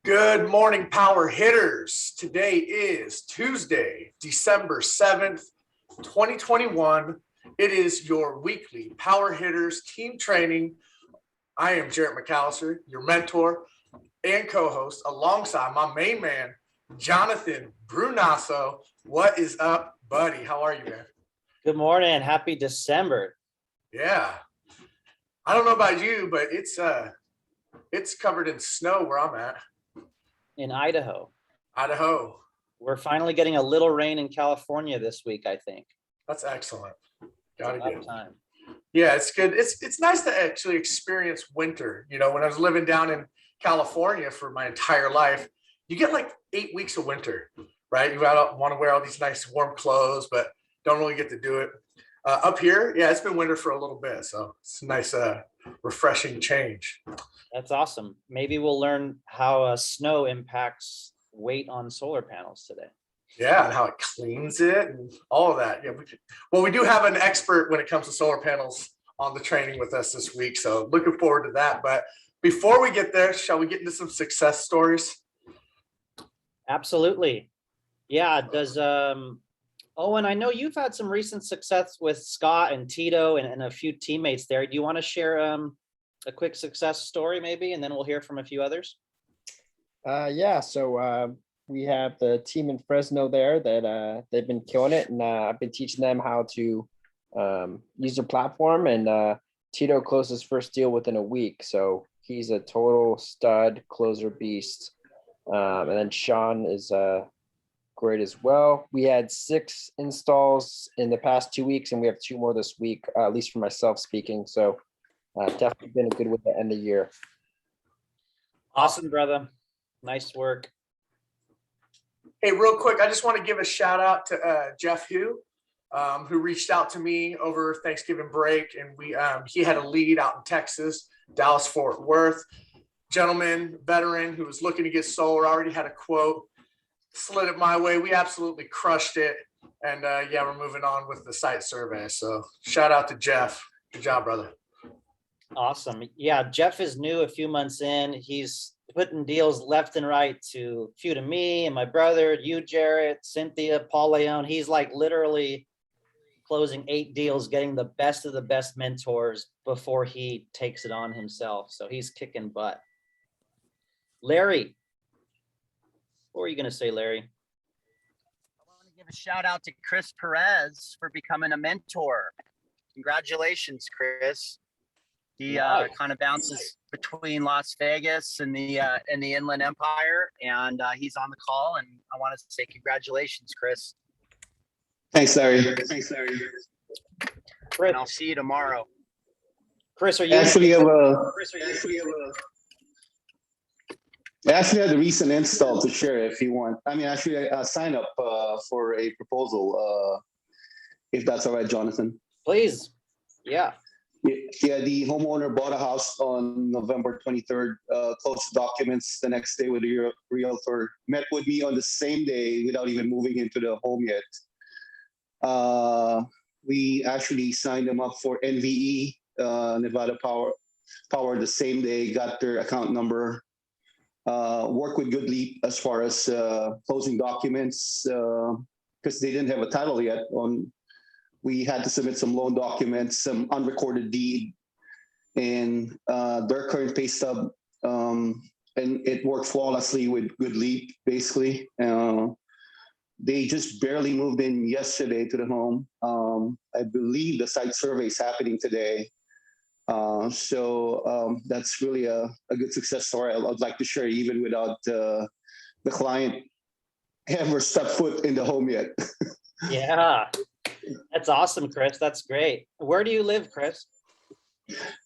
Good morning, power hitters. Today is Tuesday, December 7th, 2021. It is your weekly Power Hitters team training. I am Jarrett McAllister, your mentor and co-host, alongside my main man, Jonathan Brunasso. What is up, buddy? How are you, man? Good morning. Happy December. Yeah. I don't know about you, but it's covered in snow where I'm at. In Idaho. Idaho. We're finally getting a little rain in California this week, I think. That's excellent. Got time. Yeah, it's good. It's nice to actually experience winter. You know, when I was living down in California for my entire life, you get like 8 weeks of winter, right? You want to wear all these nice warm clothes, but don't really get to do it. Up here, yeah, it's been winter for a little bit, so it's a nice, refreshing change. That's awesome. Maybe we'll learn how snow impacts weight on solar panels today. Yeah, and how it cleans it and all of that. Yeah, we do have an expert when it comes to solar panels on the training with us this week, so looking forward to that. But before we get there, shall we get into some success stories? Absolutely. Yeah. Does Owen, I know you've had some recent success with Scott and Tito and a few teammates there. Do you want to share a quick success story maybe, and then we'll hear from a few others? So we have the team in Fresno there that they've been killing it, and I've been teaching them how to use the platform, and Tito closed his first deal within a week, so he's a total stud closer beast. And then Sean is great as well. We had 6 installs in the past 2 weeks, and we have 2 more this week, at least for myself speaking. So definitely been a good way to end the year. Awesome, brother. Nice work. Hey, real quick, I just want to give a shout out to Jeff who reached out to me over Thanksgiving break, and he had a lead out in Texas, Dallas, Fort Worth. Gentleman, veteran who was looking to get solar, already had a quote, slid it my way. We absolutely crushed it. And yeah, we're moving on with the site survey. So shout out to Jeff. Good job, brother. Awesome. Yeah, Jeff is new, a few months in. He's putting deals left and right to me and my brother, you, Jarrett, Cynthia, Paul Leon. He's like literally closing 8 deals, getting the best of the best mentors before he takes it on himself. So he's kicking butt. Larry, what were you going to say, Larry? I want to give a shout out to Chris Perez for becoming a mentor. Congratulations, Chris. He kind of bounces between Las Vegas and the Inland Empire, and he's on the call. And I want to say congratulations, Chris. Thanks, Larry. Chris, and I'll see you tomorrow. Chris, are you I actually had a recent install to share if you want. I mean, actually, sign up for a proposal, if that's all right, Jonathan. Please. Yeah. Yeah, the homeowner bought a house on November 23rd, closed documents the next day with the realtor, met with me on the same day without even moving into the home yet. We actually signed them up for NVE, Nevada Power the same day, got their account number, worked with Good Leap as far as closing documents, because they didn't have a title yet. We had to submit some loan documents, some unrecorded deed, and their current pay stub, and it worked flawlessly with Good Leap, basically. They just barely moved in yesterday to the home. I believe the site survey is happening today. So that's really a good success story. I'd like to share, even without the client ever stepped foot in the home yet. Yeah, that's awesome, Chris. That's great. Where do you live, Chris?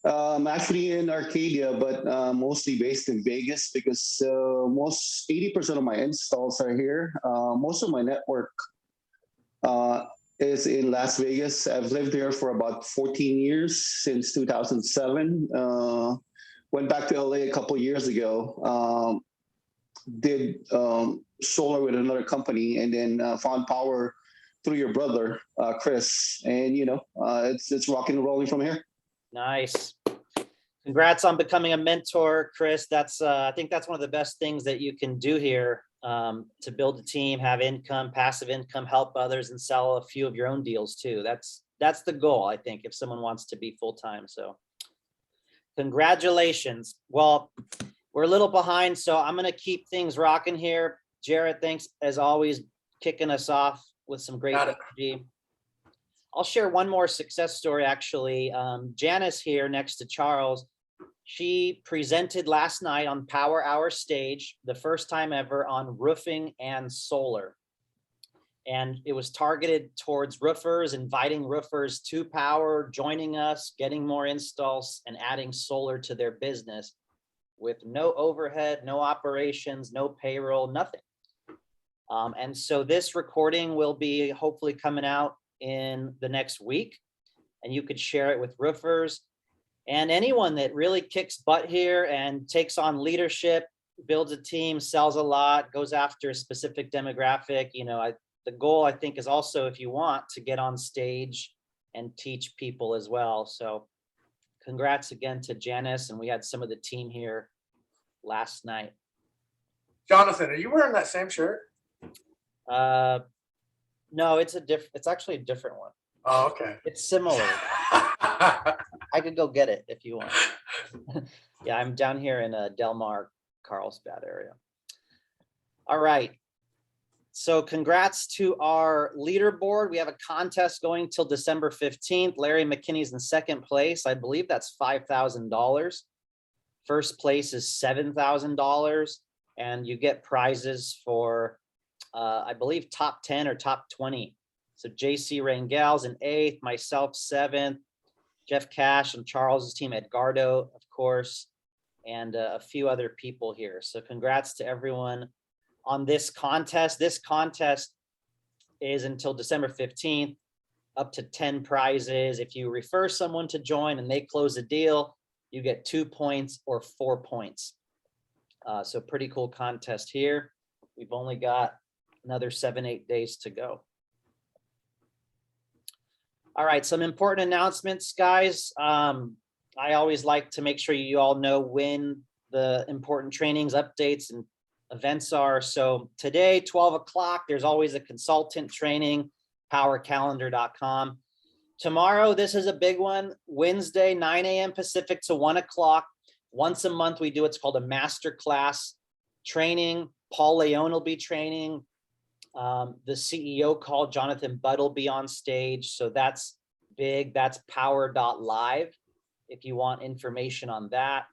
I'm actually in Arcadia, but mostly based in Vegas, because 80% of my installs are here. Most of my network is in Las Vegas. I've lived here for about 14 years, since 2007. Went back to LA a couple of years ago. Did solar with another company, and then found power through your brother, Chris. And it's rocking and rolling from here. Nice. Congrats on becoming a mentor, Chris. That's I think that's one of the best things that you can do here, to build a team, have income, passive income, help others, and sell a few of your own deals too. That's the goal, I think, if someone wants to be full-time. So congratulations. Well, we're a little behind, so I'm going to keep things rocking here. Jarrett, thanks as always, kicking us off with some great energy. I'll share one more success story, actually. Janice here next to Charles, she presented last night on Power Hour stage, the first time ever on roofing and solar. And it was targeted towards roofers, inviting roofers to Power, joining us, getting more installs, and adding solar to their business with no overhead, no operations, no payroll, nothing. And so this recording will be hopefully coming out in the next week, and you could share it with roofers and anyone that really kicks butt here and takes on leadership, builds a team, sells a lot, goes after a specific demographic. You know, the goal, I think, is also, if you want, to get on stage and teach people as well. So congrats again to Janice, and we had some of the team here last night. Jonathan, are you wearing that same shirt? No, it's actually a different one. Oh, okay. It's similar. I could go get it if you want. Yeah, I'm down here in Del Mar, Carlsbad area. All right. So congrats to our leaderboard. We have a contest going till December 15th. Larry McKinney's in second place. I believe that's $5,000. First place is $7,000. And you get prizes for, I believe, top 10 or top 20. So JC Rangel's in 8th, myself 7th, Jeff Cash and Charles's team, Edgardo, of course, and a few other people here. So congrats to everyone on this contest. This contest is until December 15th, up to 10 prizes. If you refer someone to join and they close a deal, you get 2 points or 4 points. So pretty cool contest here. We've only got another 7-8 days to go. All right, some important announcements, guys. I always like to make sure you all know when the important trainings, updates, and events are. So today, 12 o'clock, there's always a consultant training, powercalendar.com. Tomorrow, this is a big one. Wednesday, 9 a.m. Pacific to 1 o'clock. Once a month, we do what's called a master class training. Paul Leone will be training. The CEO called Jonathan Budd will be on stage. So that's big. That's power.live if you want information on that.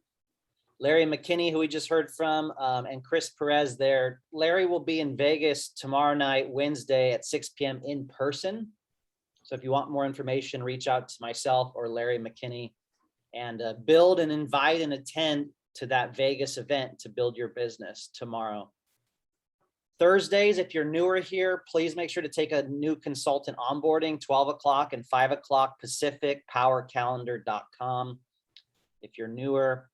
Larry McKinney, who we just heard from, and Chris Perez there. Larry will be in Vegas tomorrow night, Wednesday at 6 p.m. in person. So if you want more information, reach out to myself or Larry McKinney, and build and invite and attend to that Vegas event to build your business tomorrow. Thursdays, if you're newer here, please make sure to take a new consultant onboarding, 12 o'clock and 5 o'clock Pacific, powercalendar.com if you're newer.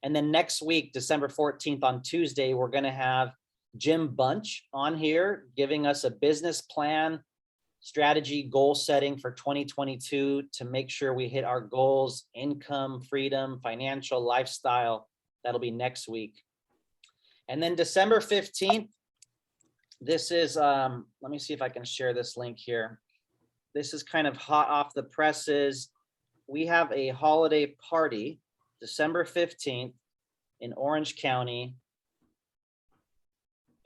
And then next week, December 14th on Tuesday, we're going to have Jim Bunch on here giving us a business plan, strategy, goal setting for 2022 to make sure we hit our goals, income, freedom, financial, lifestyle. That'll be next week. And then December 15th, this is, let me see if I can share this link here. This is kind of hot off the presses. We have a holiday party, December 15th in Orange County.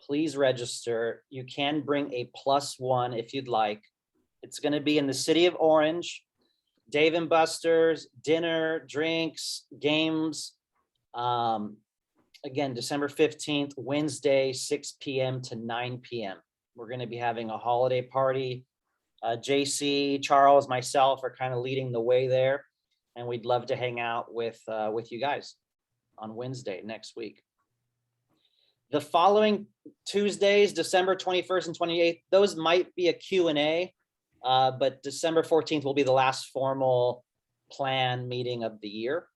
Please register. You can bring a +1 if you'd like. It's going to be in the city of Orange. Dave and Buster's, dinner, drinks, games. Again, December 15th, Wednesday, 6 p.m. to 9 p.m. We're going to be having a holiday party. JC, Charles, myself are kind of leading the way there. And we'd love to hang out with you guys on Wednesday next week. The following Tuesdays, December 21st and 28th, those might be a Q&A, but December 14th will be the last formal plan meeting of the year.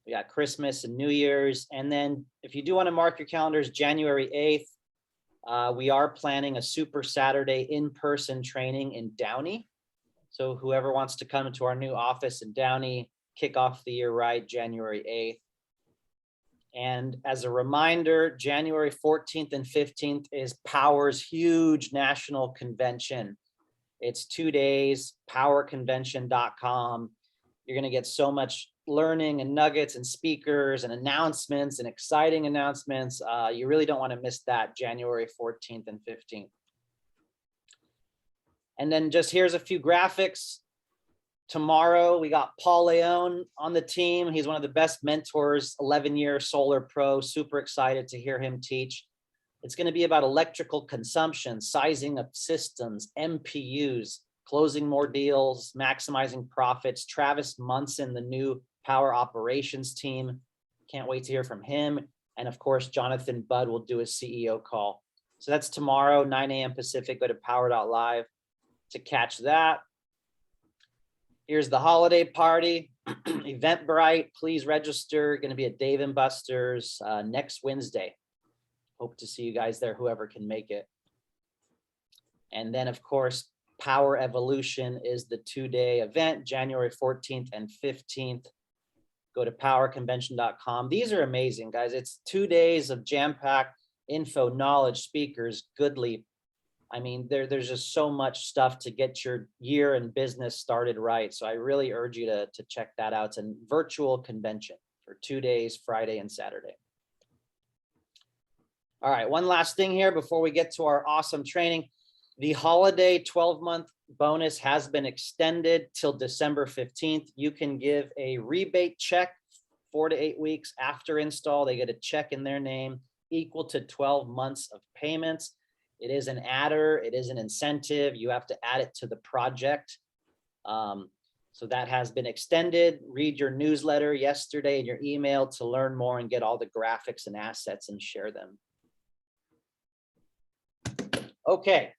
We got Christmas and New Year's. And then if you do want to mark your calendars, January 8th, we are planning a Super Saturday in-person training in Downey. So whoever wants to come into our new office in Downey, kick off the year right, January 8th. And as a reminder, January 14th and 15th is Power's huge national convention. It's 2 days, powerconvention.com. You're going to get so much learning and nuggets and speakers and announcements and exciting announcements. You really don't want to miss that, January 14th and 15th. And then just here's a few graphics. Tomorrow, we got Paul Leone on the team. He's one of the best mentors, 11-year solar pro. Super excited to hear him teach. It's going to be about electrical consumption, sizing of systems, MPUs, closing more deals, maximizing profits. Travis Munson, the new power operations team. Can't wait to hear from him. And of course, Jonathan Budd will do a CEO call. So that's tomorrow, 9 a.m. Pacific. Go to power.live to catch that. Here's the holiday party, Eventbrite. Please register. Going to be at Dave & Buster's next Wednesday. Hope to see you guys there, whoever can make it. And then, of course, Power Evolution is the 2-day event, January 14th and 15th. Go to powerconvention.com. These are amazing, guys. It's 2 days of jam-packed info, knowledge, speakers, Goodleap. I mean, there's just so much stuff to get your year in business started right. So I really urge you to check that out. It's a virtual convention for 2 days, Friday and Saturday. All right, one last thing here before we get to our awesome training. The holiday 12-month bonus has been extended till December 15th. You can give a rebate check 4 to 8 weeks after install. They get a check in their name equal to 12 months of payments. It is an adder, it is an incentive. You have to add it to the project. So that has been extended. Read your newsletter yesterday and your email to learn more and get all the graphics and assets and share them. Okay,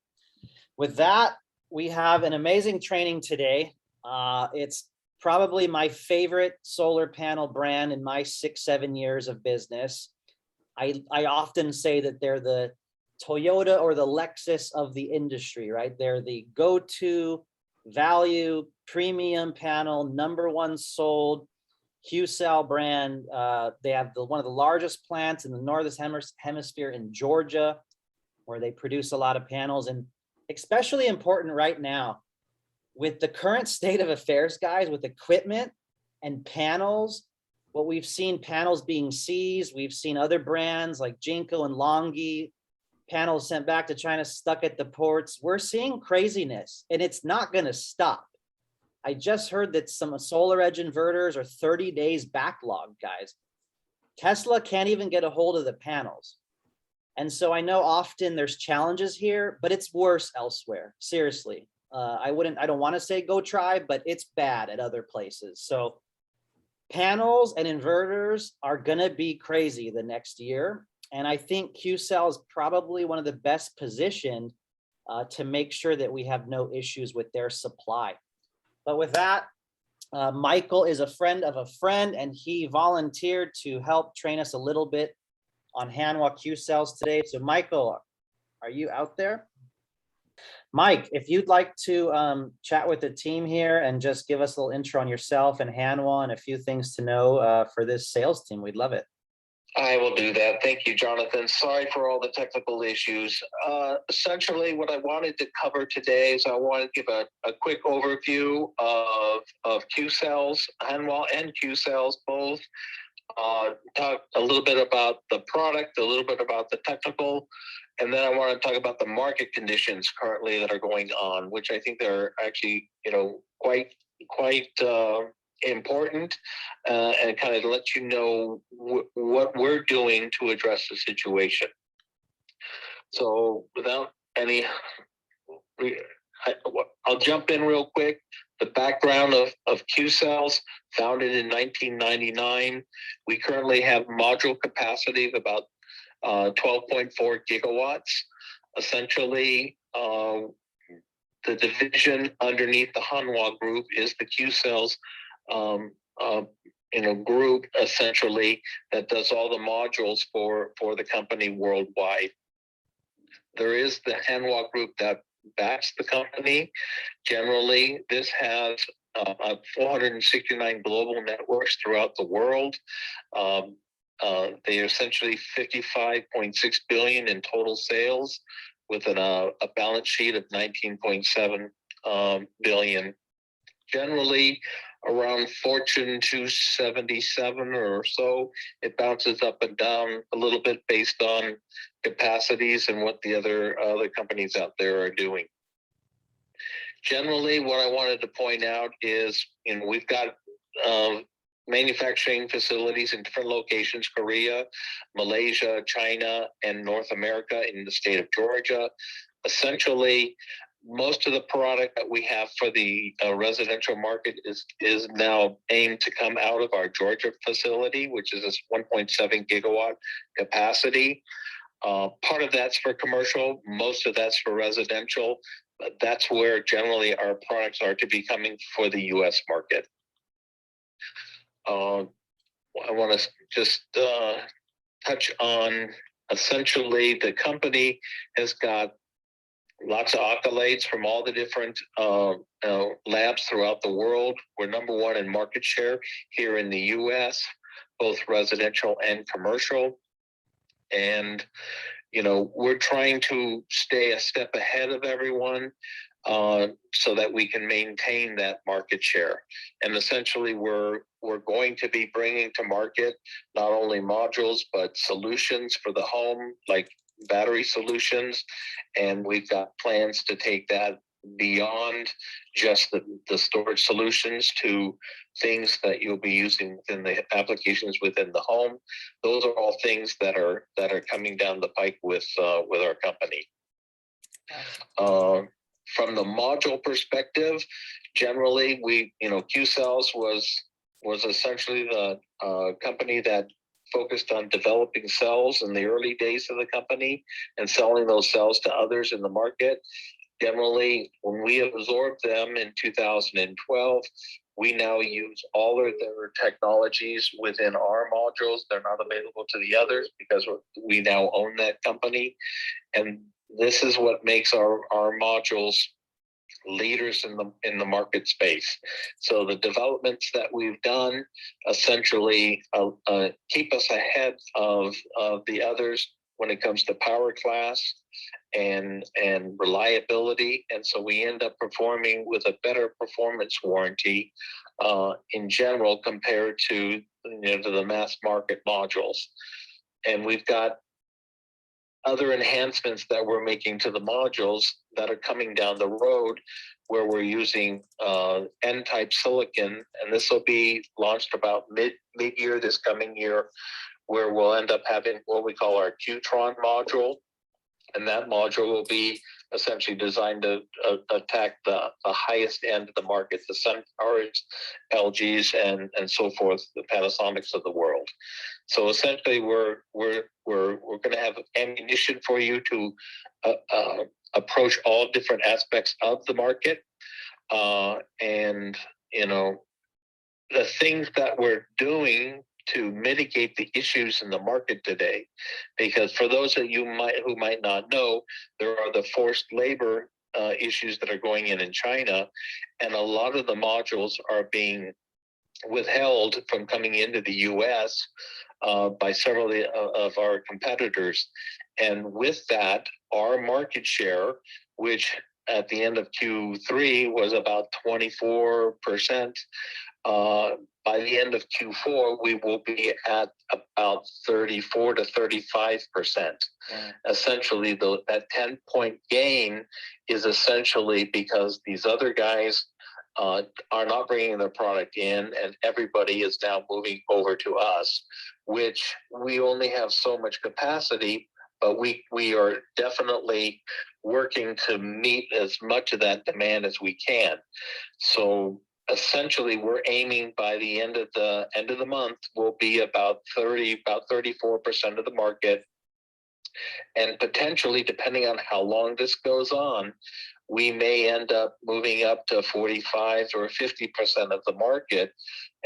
with that, we have an amazing training today. It's probably my favorite solar panel brand in my 6-7 years of business. I often say that they're the Toyota or the Lexus of the industry, right? They're the go-to value premium panel, #1 sold QCell brand. They have one of the largest plants in the northern hemisphere in Georgia, where they produce a lot of panels. And especially important right now with the current state of affairs, guys, with equipment and panels, what we've seen panels being seized. We've seen other brands like Jinko and Longi, panels sent back to China, stuck at the ports. We're seeing craziness and it's not going to stop. I just heard that some solar edge inverters are 30 days backlog, guys. Tesla can't even get a hold of the panels. And so I know often there's challenges here, but it's worse elsewhere. Seriously. I don't want to say go try, but it's bad at other places. So panels and inverters are going to be crazy the next year. And I think QCell is probably one of the best positioned to make sure that we have no issues with their supply. But with that, Michael is a friend of a friend, and he volunteered to help train us a little bit on Hanwha QCells today. So Michael, are you out there? Mike, if you'd like to chat with the team here and just give us a little intro on yourself and Hanwha and a few things to know for this sales team, we'd love it. I will do that. Thank you, Jonathan. Sorry for all the technical issues. Essentially, what I wanted to cover today is I want to give a quick overview of QCells, Hanwha and QCells both. Talk a little bit about the product, a little bit about the technical, and then I want to talk about the market conditions currently that are going on, which I think they're actually, quite important, and kind of let you know what we're doing to address the situation. So without any, I'll jump in real quick. The background of QCells, founded in 1999. We currently have module capacity of about 12.4 gigawatts. Essentially, the division underneath the Hanwha group is the QCells group, essentially, that does all the modules for the company worldwide. There is the Hanwha group that backs the company. Generally, this has 469 global networks throughout the world. They are essentially 55.6 billion in total sales, with a balance sheet of 19.7 billion. Generally, around Fortune 277 or so, it bounces up and down a little bit based on capacities and what the other companies out there are doing. Generally, what I wanted to point out is, we've got manufacturing facilities in different locations: Korea, Malaysia, China, and North America in the state of Georgia. Essentially, most of the product that we have for the residential market is now aimed to come out of our Georgia facility, which is this 1.7 gigawatt capacity. Part of that's for commercial, most of that's for residential. But that's where generally our products are to be coming for the U.S. market. I want to just touch on, essentially, the company has got lots of accolades from all the different labs throughout the world. We're number one in market share here in the U.S., both residential and commercial. And, we're trying to stay a step ahead of everyone so that we can maintain that market share. And essentially, we're going to be bringing to market not only modules, but solutions for the home, like battery solutions. And we've got plans to take that beyond just the storage solutions to things that you'll be using within the applications within the home. Those are all things that are coming down the pike with our company. From the module perspective, generally, QCells was essentially the company that focused on developing cells in the early days of the company and selling those cells to others in the market. Generally, when we absorbed them in 2012, we now use all of their technologies within our modules. They're not available to the others because we now own that company. And this is what makes our modules leaders in the market space. So the developments that we've done essentially keep us ahead of the others when it comes to power class and reliability. And so we end up performing with a better performance warranty in general compared to the mass market modules. And we've got other enhancements that we're making to the modules that are coming down the road, where we're using N-type silicon, and this will be launched about mid-year this coming year, where we'll end up having what we call our Qtron module. And that module will be essentially designed to attack the highest end of the market, the SunPowers, LGs, and so forth, the Panasonics of the world. So essentially, we're going to have ammunition for you to approach all different aspects of the market, and the things that we're doing to mitigate the issues in the market today, because for those of you who might not know, there are the forced labor issues that are going in China, and a lot of the modules are being withheld from coming into the U.S. By several of our competitors. And with that, our market share, which at the end of Q3 was about 24%, by the end of Q4, we will be at about 34 to 35%. Essentially, that 10-point gain is essentially because these other guys are not bringing their product in, and everybody is now moving over to us, which we only have so much capacity, but we are definitely working to meet as much of that demand as we can. So essentially, we're aiming by the end of the month, we'll be about 34% of the market. And potentially, depending on how long this goes on, we may end up moving up to 45 or 50% of the market,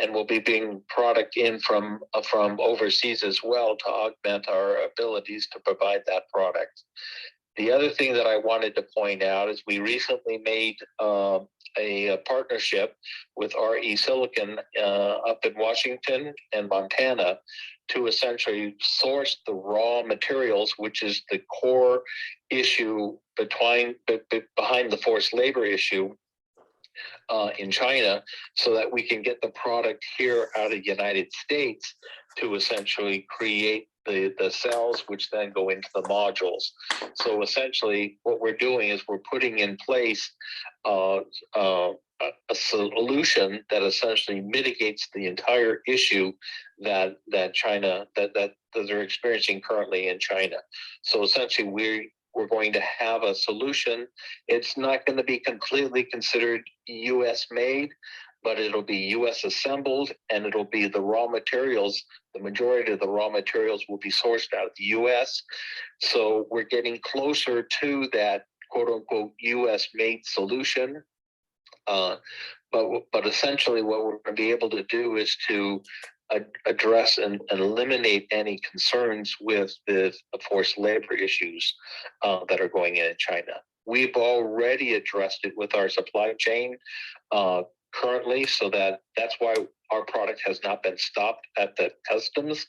and we'll be bringing product in from overseas as well to augment our abilities to provide that product. The other thing that I wanted to point out is we recently made a partnership with RE Silicon up in Washington and Montana to essentially source the raw materials, which is the core issue behind the forced labor issue in China, so that we can get the product here out of the United States to essentially create the cells, which then go into the modules. So essentially what we're doing is we're putting in place a solution that essentially mitigates the entire issue that China that they're experiencing currently in China. So essentially we're going to have a solution. It's not going to be completely considered US made, but it'll be US assembled, and it'll be the raw materials. The majority of the raw materials will be sourced out of the US. So we're getting closer to that quote unquote US made solution. But essentially what we're going to be able to do is to address and eliminate any concerns with the forced labor issues that are going in China. We've already addressed it with our supply chain currently, so that's why our product has not been stopped at the customs,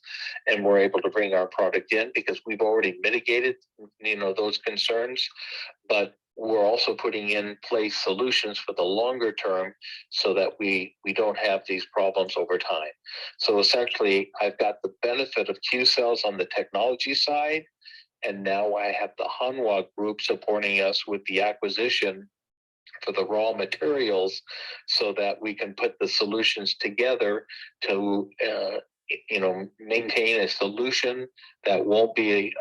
and we're able to bring our product in because we've already mitigated, those concerns. But we're also putting in place solutions for the longer term so that we don't have these problems over time. So essentially, I've got the benefit of QCells on the technology side, and now I have the Hanwha group supporting us with the acquisition for the raw materials, so that we can put the solutions together to maintain a solution that won't be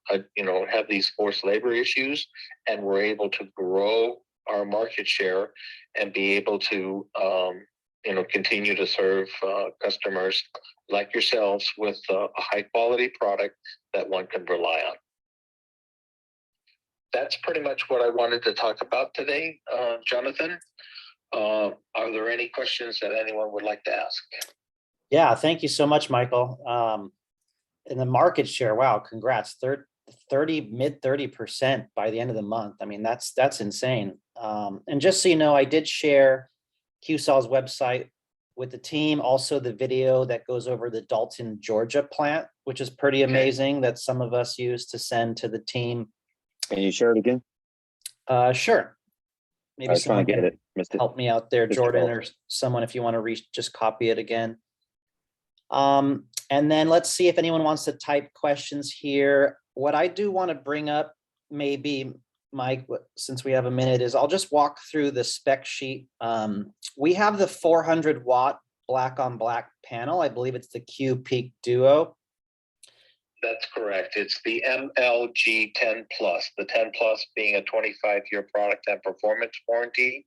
have these forced labor issues, and we're able to grow our market share and be able to continue to serve customers like yourselves with a high quality product that one can rely on. That's pretty much what I wanted to talk about today, Jonathan. Are there any questions that anyone would like to ask? Yeah, thank you so much, Michael. And the market share, wow, congrats. 30, mid 30% by the end of the month. I mean, that's insane. And just so you know, I did share QCell's website with the team, also the video that goes over the Dalton, Georgia plant, which is pretty amazing, that some of us use to send to the team. Can you share it again? Sure. Maybe I was trying to get it. Missed it. help me out there, Mr. Jordan, Bell. or someone, if you want to just copy it again. And then let's see if anyone wants to type questions here. What I do want to bring up, maybe, Mike, since we have a minute, is I'll just walk through the spec sheet. We have the 400 watt black on black panel. I believe it's the Q Peak Duo. That's correct. It's the MLG 10 Plus, the 10 Plus being a 25-year product and performance warranty.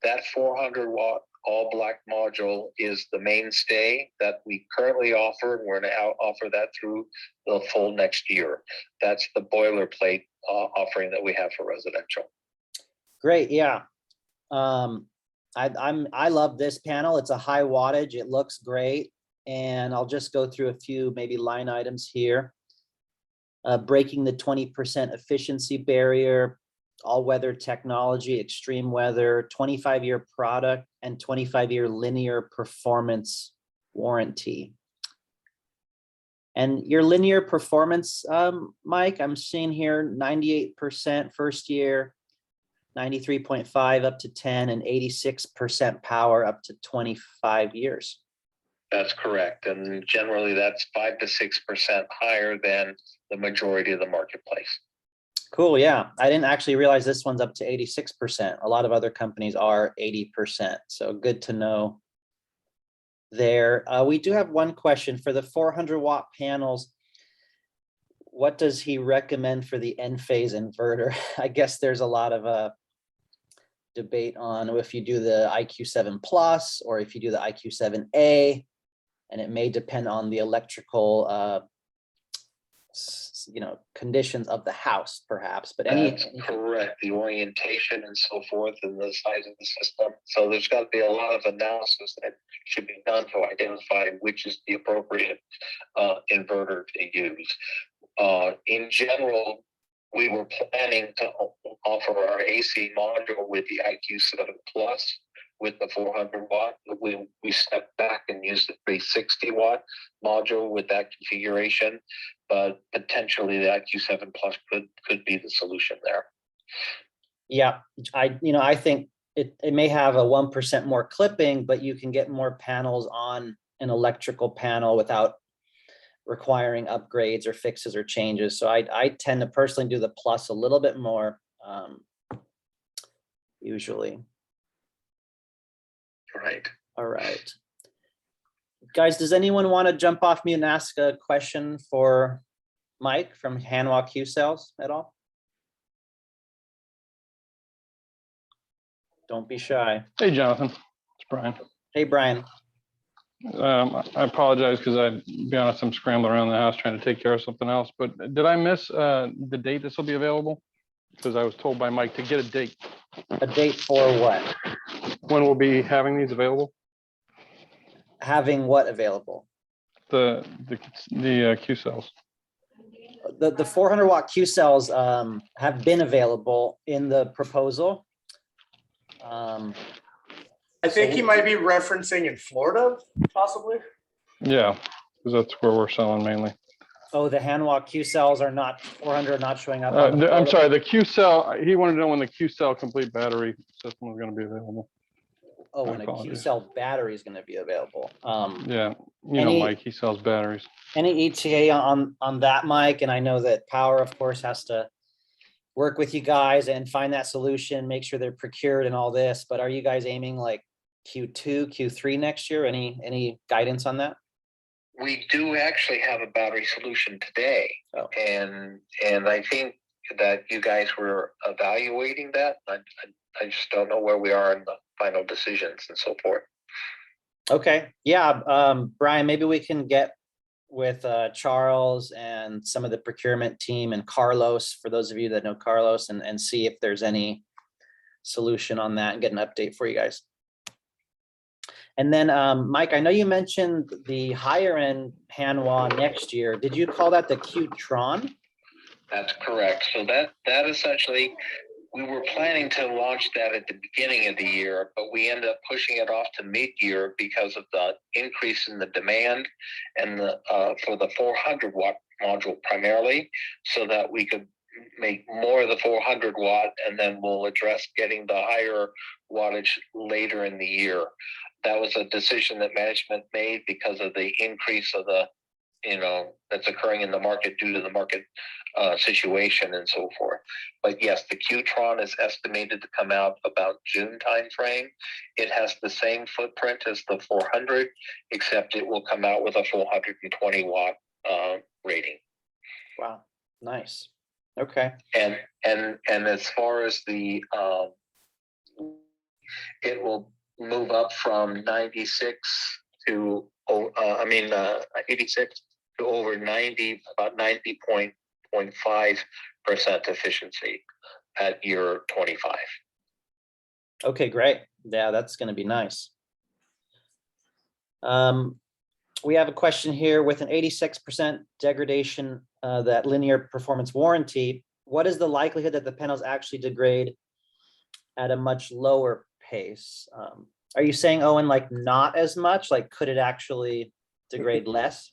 That 400 watt all black module is the mainstay that we currently offer. We're going to offer that through the full next year. That's the boilerplate offering that we have for residential. Great. Yeah. I love this panel. It's a high wattage. It looks great. And I'll just go through a few maybe line items here. Breaking the 20% efficiency barrier, all-weather technology, extreme weather, 25-year product, and 25-year linear performance warranty. And your linear performance, Mike, I'm seeing here 98% first year, 93.5 up to 10, and 86% power up to 25 years. That's correct. And generally that's 5 to 6% higher than the majority of the marketplace. Cool. Yeah. I didn't actually realize this one's up to 86%. A lot of other companies are 80%. So good to know there. We do have one question for the 400 watt panels. What does he recommend for the end phase inverter? I guess there's a lot of debate on if you do the IQ7 Plus or if you do the IQ7A. And it may depend on the electrical, conditions of the house, perhaps. But that's correct. The orientation and so forth, and the size of the system. So there's got to be a lot of analysis that should be done to identify which is the appropriate inverter to use. In general, we were planning to offer our AC module with the IQ7 Plus with the 400 watt. We stepped back and used the 360 watt module with that configuration, but potentially the IQ7 Plus could be the solution there. Yeah, I think it may have a 1% more clipping, but you can get more panels on an electrical panel without requiring upgrades or fixes or changes. So I tend to personally do the Plus a little bit more usually. Right. All right. Guys, does anyone want to jump off mute and ask a question for Mike from Hanwha QCells at all? Don't be shy. Hey, Jonathan, it's Brian. Hey, Brian. I apologize because be honest, I'm scrambling around the house trying to take care of something else. But did I miss the date this will be available? Because I was told by Mike to get a date. A date for what? When we'll be having these available? Having what available? The Q cells. The 400 watt Q cells have been available in the proposal. I think he might be referencing in Florida, possibly. Yeah, because that's where we're selling mainly. Oh, the Hanwha Q cells are not 400, not showing up. I'm sorry, the Q cell. He wanted to know when the Q cell complete battery system was going to be available. Oh, when a Q cell battery is going to be available. Yeah, you know, Mike, he sells batteries. Any ETA on that, Mike? And I know that Power, of course, has to work with you guys and find that solution, make sure they're procured and all this. But are you guys aiming like Q2, Q3 next year? Any guidance on that? We do actually have a battery solution today. Oh. And I think that you guys were evaluating that. I just don't know where we are in the final decisions and so forth. Okay. Yeah. Brian, maybe we can get with Charles and some of the procurement team and Carlos, for those of you that know Carlos, and see if there's any solution on that and get an update for you guys. And then, Mike, I know you mentioned the higher end Hanwha next year. Did you call that the Qtron? That's correct. So that essentially, we were planning to launch that at the beginning of the year, but we ended up pushing it off to mid-year because of the increase in the demand and for the 400 watt module primarily, so that we could make more of the 400 watt, and then we'll address getting the higher wattage later in the year. That was a decision that management made because of the increase of the, that's occurring in the market due to the market situation and so forth. But yes, the Qtron is estimated to come out about June timeframe. It has the same footprint as the 400, except it will come out with a 420 watt rating. Wow, nice. Okay. And as far as the, it will move up from 96 to 86 to over 90, about 90.5% efficiency at year 25. Okay, great. Yeah, that's going to be nice. We have a question here with an 86% degradation, that linear performance warranty. What is the likelihood that the panels actually degrade at a much lower pace? Are you saying, Owen, like not as much? Like, could it actually degrade less?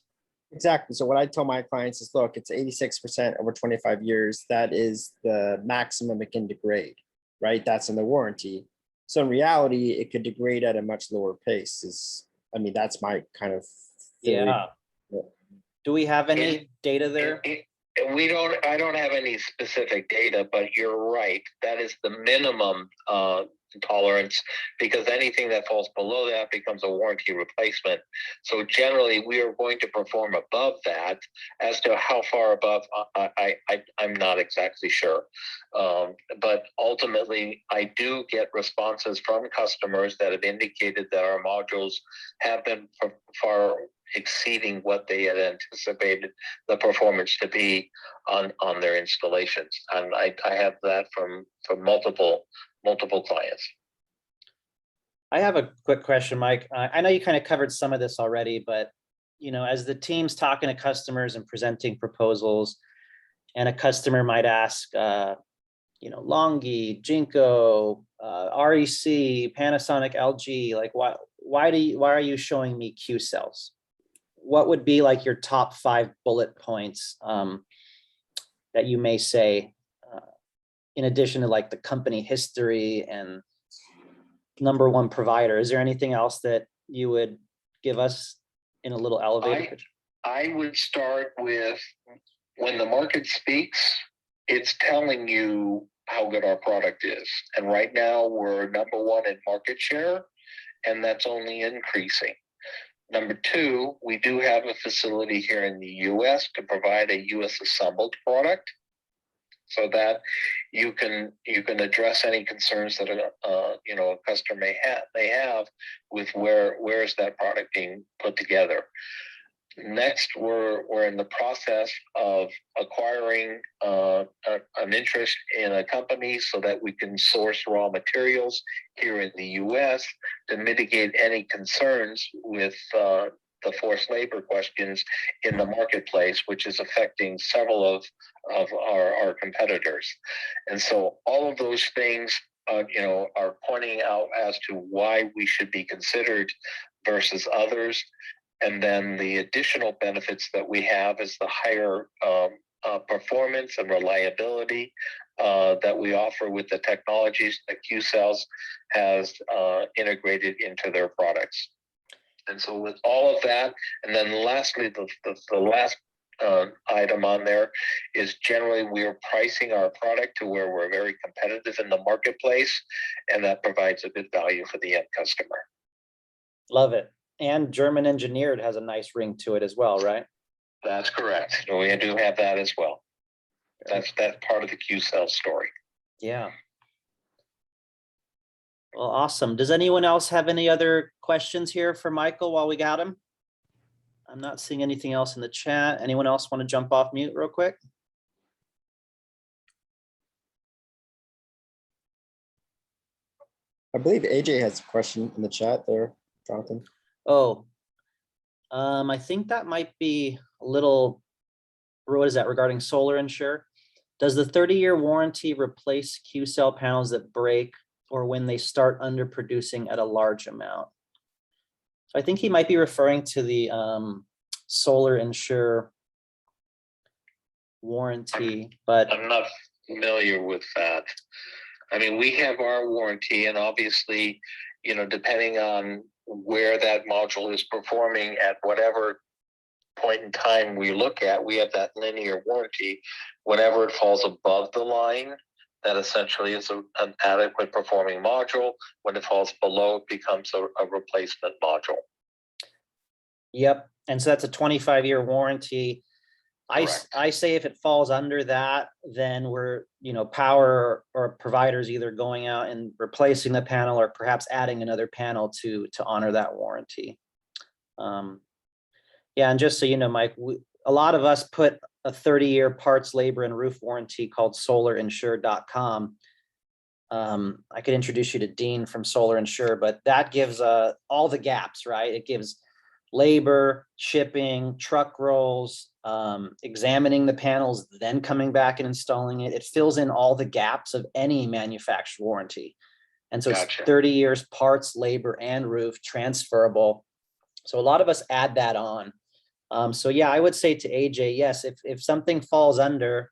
Exactly. So what I tell my clients is, look, it's 86% over 25 years. That is the maximum it can degrade, right? That's in the warranty. So in reality, it could degrade at a much lower pace. That's my kind of theory. Yeah. Do we have any data there? I don't have any specific data, but you're right. That is the minimum tolerance, because anything that falls below that becomes a warranty replacement. So generally, we are going to perform above that. As to how far above, I'm not exactly sure. But ultimately, I do get responses from customers that have indicated that our modules have been far exceeding what they had anticipated the performance to be on their installations. And I have that from multiple clients. I have a quick question, Mike. I know you kind of covered some of this already, but as the team's talking to customers and presenting proposals, and a customer might ask, Longi, Jinko, REC, Panasonic, LG, like why are you showing me QCells? What would be like your top 5 bullet points that you may say, in addition to like the company history and #1 provider? Is there anything else that you would give us in a little elevator pitch? I would start with, when the market speaks, it's telling you how good our product is. And right now we're #1 in market share, and that's only increasing. #2, we do have a facility here in the US to provide a US assembled product, so that you can address any concerns that a customer may have with where is that product being put together. Next, we're in the process of acquiring an interest in a company so that we can source raw materials here in the US to mitigate any concerns with the forced labor questions in the marketplace, which is affecting several of our competitors. And so all of those things are pointing out as to why we should be considered versus others. And then the additional benefits that we have is the higher performance and reliability that we offer with the technologies that QCell has integrated into their products. And so with all of that, and then lastly, the last item on there is generally we are pricing our product to where we're very competitive in the marketplace, and that provides a good value for the end customer. Love it. And German engineered has a nice ring to it as well, right? That's correct. We do have that as well. That's part of the QCell story. Yeah. Well, awesome. Does anyone else have any other questions here for Michael while we got him? I'm not seeing anything else in the chat. Anyone else want to jump off mute real quick? I believe AJ has a question in the chat there, Jonathan. Oh, I think that might be a little, what is that regarding Solar Insure? Does the 30-year warranty replace QCell panels that break or when they start underproducing at a large amount? So I think he might be referring to the Solar Insure warranty, but I'm not familiar with that. I mean, we have our warranty, and obviously, depending on where that module is performing at whatever point in time we look at, we have that linear warranty. Whenever it falls above the line, that essentially is an adequate performing module. When it falls below, it becomes a replacement module. Yep. And so that's a 25-year warranty. I say if it falls under that, then we're, power or providers either going out and replacing the panel or perhaps adding another panel to honor that warranty. Yeah, and just so you know, Mike, a lot of us put a 30-year parts, labor, and roof warranty called solarinsure.com. I could introduce you to Dean from Solar Insure, but that gives all the gaps, right? It gives labor, shipping, truck rolls, examining the panels, then coming back and installing it. It fills in all the gaps of any manufacturer warranty. And so Gotcha. It's 30 years, parts, labor, and roof transferable. So a lot of us add that on. So yeah, I would say to AJ, yes, if something falls under,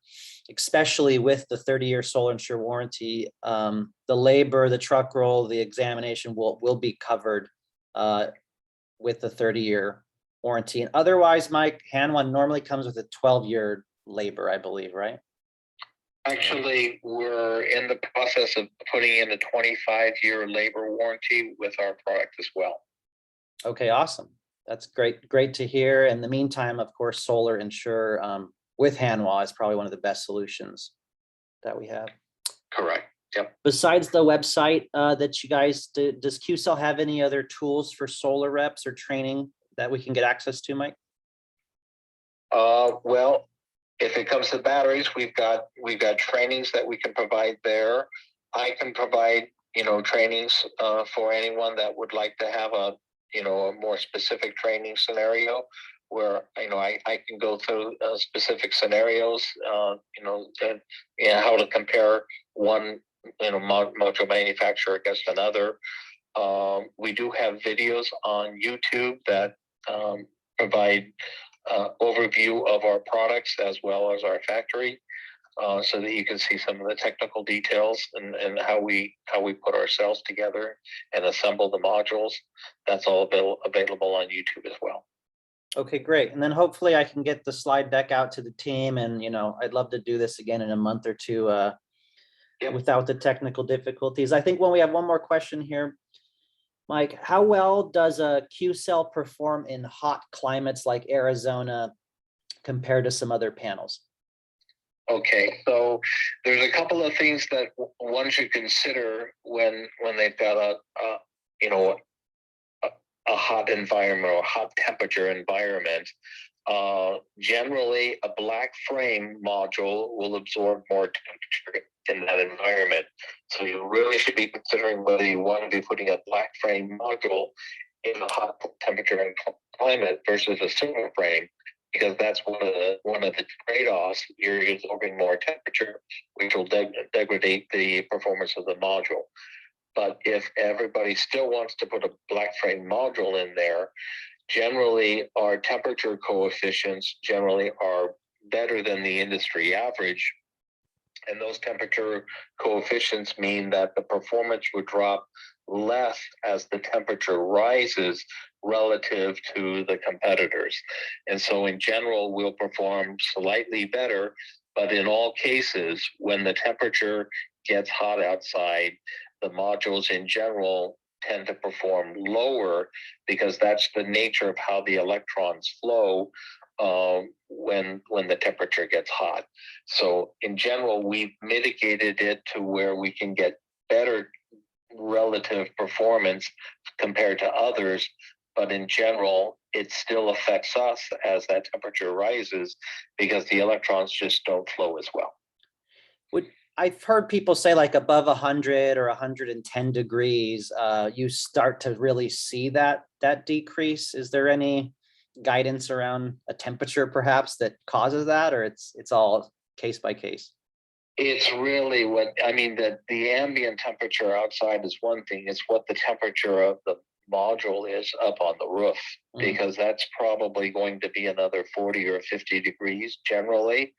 especially with the 30-year Solar Insure warranty, the labor, the truck roll, the examination will be covered with the 30-year warranty. And otherwise, Mike, Hanwha normally comes with a 12-year labor, I believe, right? Actually, we're in the process of putting in a 25-year labor warranty with our product as well. Okay, awesome. That's great to hear. In the meantime, of course, Solar Insure with Hanwha is probably one of the best solutions that we have. Correct. Yep. Besides the website that you guys do, does QCell have any other tools for solar reps or training that we can get access to, Mike? Well, if it comes to batteries, we've got trainings that we can provide there. I can provide trainings for anyone that would like to have a more specific training scenario. where I can go through specific scenarios, and, how to compare one module manufacturer against another. We do have videos on YouTube that provide overview of our products as well as our factory, so that you can see some of the technical details and how we put our cells together and assemble the modules. That's all available on YouTube as well. Okay, great. And then hopefully I can get the slide deck out to the team, and I'd love to do this again in a month or two without the technical difficulties. I think when we have one more question here, Mike, how well does a QCell perform in hot climates like Arizona compared to some other panels? Okay, so there's a couple of things that one should consider when they've got a hot environment or hot temperature environment. Generally, a black frame module will absorb more temperature in that environment. So you really should be considering whether you want to be putting a black frame module in a hot temperature and climate versus a silver frame, because that's one of the trade-offs. You're absorbing more temperature, which will degrade the performance of the module. But if everybody still wants to put a black frame module in there, generally our temperature coefficients generally are better than the industry average. And those temperature coefficients mean that the performance would drop less as the temperature rises relative to the competitors. And so in general, we'll perform slightly better, but in all cases, when the temperature gets hot outside, the modules in general tend to perform lower, because that's the nature of how the electrons flow when the temperature gets hot. So in general, we've mitigated it to where we can get better relative performance compared to others, but in general, it still affects us as that temperature rises, because the electrons just don't flow as well. I've heard people say like above 100 or 110 degrees, you start to really see that decrease. Is there any guidance around a temperature perhaps that causes that, or it's all case by case? It's really the ambient temperature outside is one thing. It's what the temperature of the module is up on the roof, because that's probably going to be another 40 or 50 degrees generally.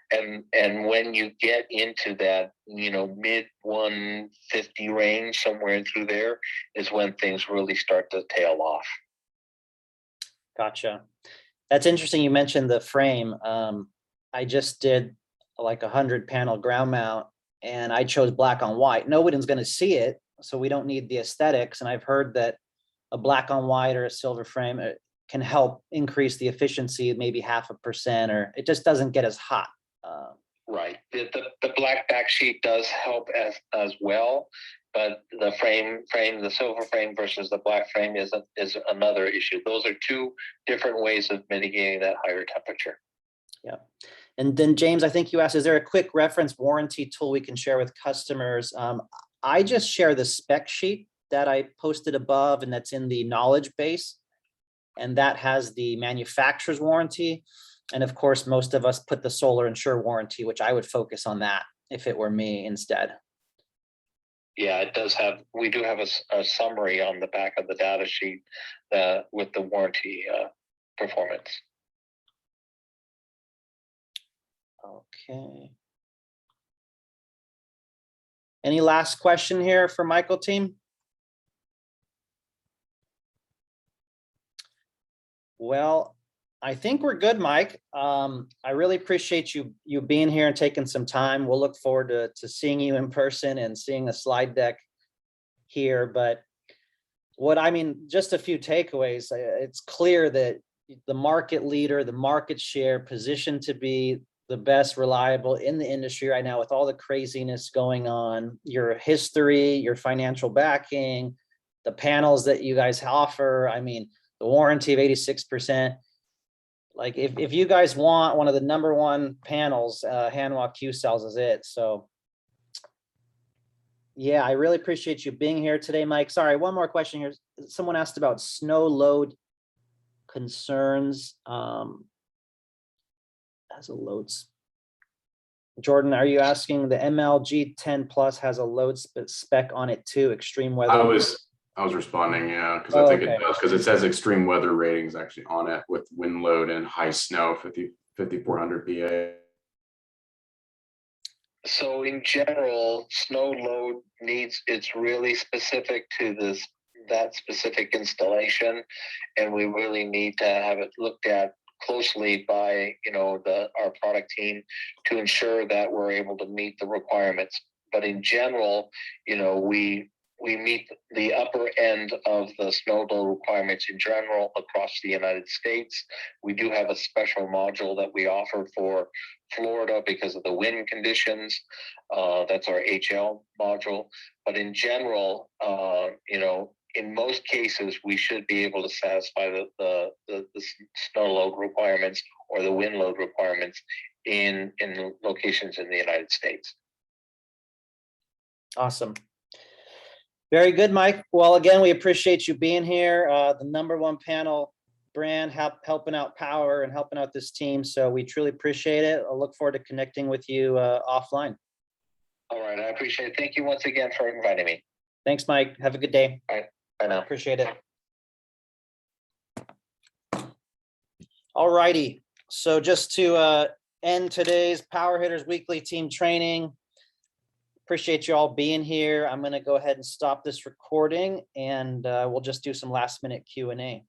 And when you get into that, mid 150 range, somewhere through there, is when things really start to tail off. Gotcha. That's interesting. You mentioned the frame. I just did like 100 panel ground mount, and I chose black on white. Nobody's going to see it, so we don't need the aesthetics. And I've heard that a black on white or a silver frame can help increase the efficiency, maybe 0.5%, or it just doesn't get as hot. Right. The black back sheet does help as well, but the the silver frame versus the black frame is another issue. Those are two different ways of mitigating that higher temperature. Yeah. And then James, I think you asked, is there a quick reference warranty tool we can share with customers? I just share the spec sheet that I posted above, and that's in the knowledge base, and that has the manufacturer's warranty. And of course, most of us put the Solar Insure warranty, which I would focus on that if it were me instead. Yeah, it does have, we do have a summary on the back of the data sheet with the warranty performance. Okay. Any last question here for Michael team? Well, I think we're good, Mike. I really appreciate you being here and taking some time. We'll look forward to seeing you in person and seeing the slide deck here. But just a few takeaways. It's clear that the market leader, the market share, positioned to be the best reliable in the industry right now with all the craziness going on, your history, your financial backing, the panels that you guys offer. The warranty of 86%. Like if you guys want one of the #1 panels, Hanwha QCells is it. So yeah, I really appreciate you being here today, Mike. Sorry, one more question here. Someone asked about snow load concerns as a loads. Jordan, are you asking the MLG 10 Plus has a load spec on it too? Extreme weather. I was responding, yeah, because Oh, I think okay. it does, because it says extreme weather ratings actually on it with wind load and high snow, 5400 PA. So in general, snow load needs, it's really specific to that specific installation. And we really need to have it looked at closely by, our product team to ensure that we're able to meet the requirements. But in general, we meet the upper end of the snow load requirements in general across the United States. We do have a special module that we offer for Florida because of the wind conditions. That's our HL module. But in general, in most cases, we should be able to satisfy the snow load requirements or the wind load requirements in locations in the United States. Awesome. Very good, Mike. Well, again, we appreciate you being here. The #1 panel brand helping out power and helping out this team. So we truly appreciate it. I'll look forward to connecting with you offline. All right. I appreciate it. Thank you once again for inviting me. Thanks, Mike. Have a good day. All right. Bye now. Appreciate it. All righty. So just to end today's Power Hitters Weekly Team Training, appreciate you all being here. I'm going to go ahead and stop this recording, and we'll just do some last minute Q&A.